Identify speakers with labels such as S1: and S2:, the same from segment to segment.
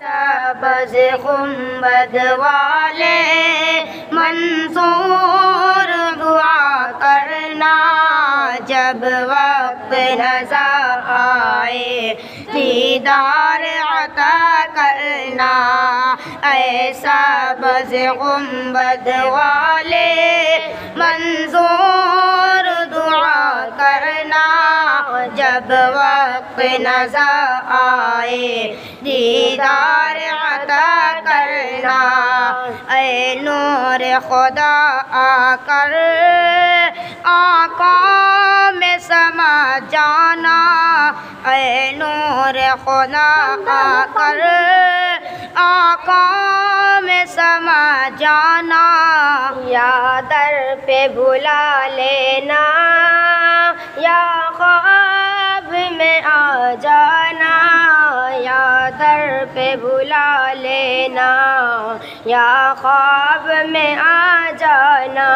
S1: سبز گنبد والے منصور دعا کرنا جب وقت نظر آئے دیدار عطا کرنا اے سبز گنبد والے منصور دعا کرنا جب وقت نظر آئے دیدار عطا کرنا اے نور خدا آ کر آقا میں سما جانا اے نور خدا آ کر آقا میں سما جانا یا در پہ بلا لینا یا خواب میں آ جانا یا در پہ بلا لینا یا خواب میں آ جانا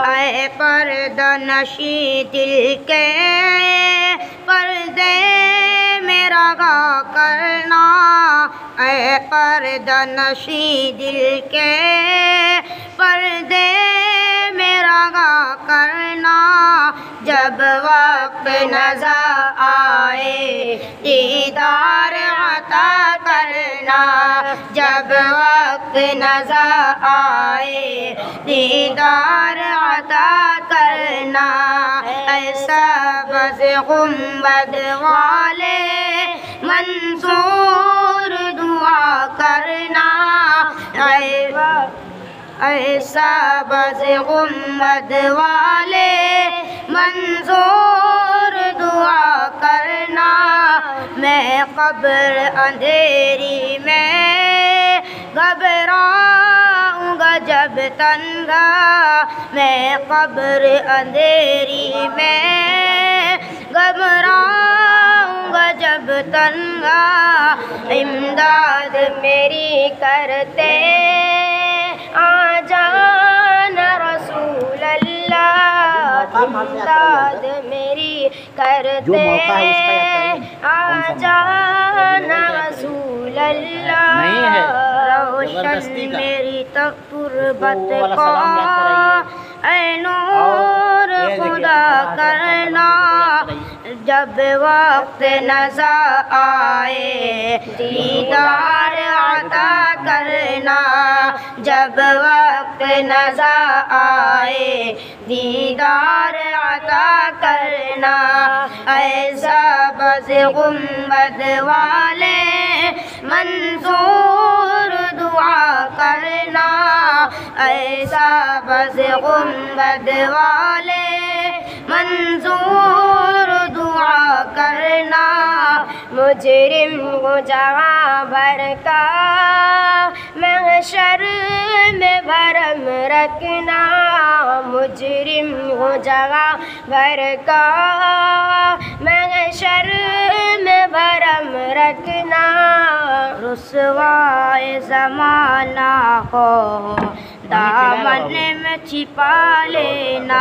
S1: اے پردہ نشی دل کے پردے میں رہا کرنا اے پردہ نشی دل کے پردے میں رہا کرنا جب وقت نظر آئے دیدار عطا کرنا جب وقت نظر آئے دیدار عطا کرنا اے سبز گنبد والے منصور دعا کرنا اے سبز گنبد والے منصور دعا کرنا میں قبر اندھیری میں گھبراؤں گا جب تنہا میں قبر اندھیری میں گھبراؤں گا جب تنہا امداد میری کرتے آ جانا رسول اللہ امداد میری کرتے آ جانا رسول اللہ روشن میری تقربت کو اے نور خدا کرنا جب وقت نظر آئے دیدار عطا کرنا جب وقت نظر آئے دیدار عطا کرنا اے سبز گنبد والے منصور دعا کرنا اے سبز گنبد والے منصور دعا کرنا مجرم کو جہاں بھر کا محشر میں بھرم رکھنا مجرم کو جگہ بھر کا محشر میں بھرم رکھنا رسوائے زمانہ ہو دامن میں چھپا لینا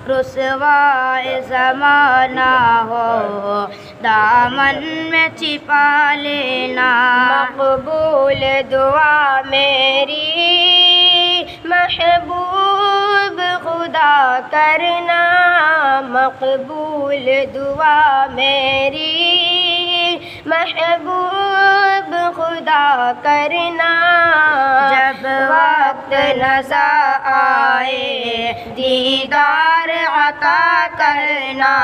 S1: رسوائے زمانہ ہو دامن میں چھپا لینا مقبول دعا میری محبوب خدا کرنا مقبول دعا میری محبوب خدا کرنا جب وقت نظر آئے دیدار عطا کرنا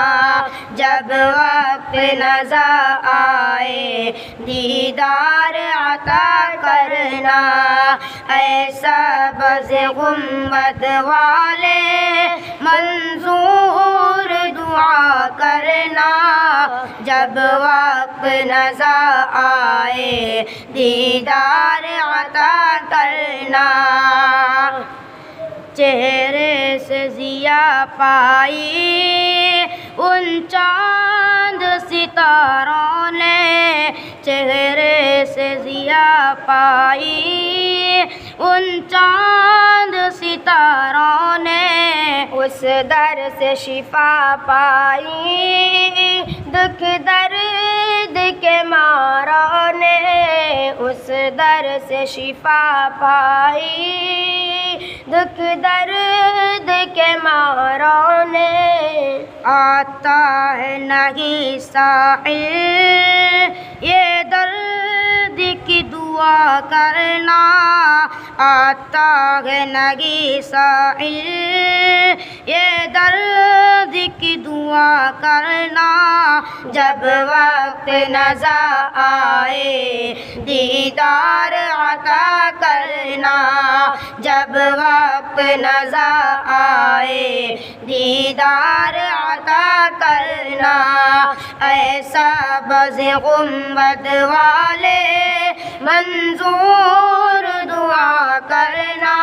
S1: جب وقت نظر آئے دیدار عطا کرنا اے سبز گنبد والے منصور دعا کرنا جب وقت نظر آئے دیدار عطا کرنا چہرے سے ضیا پائی ان چاند ستاروں نے چہرے سے ضیا پائی ان چاند ستاروں نے اس در سے شفا پائی دکھ درد کے ماروں نے اس در سے شفا پائی، دکھ درد کے ماروں نے آتا ہے نہیں ساحل، یہ درد کی دعا کرنا آتا ہے نہیں ساحل، یہ درد کی دعا کرنا، جب وقت نظر آئے دیدار عطا کرنا، جب وقت نظر آئے دیدار عطا کرنا، ایسا بز گنبد والے منظور دعا کرنا،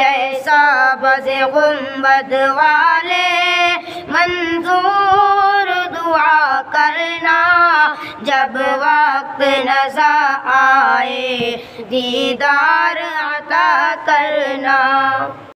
S1: ایسا بز گنبد والے منظور دعا کرنا، جب وقت نظر آئے دیدار عطا کرنا۔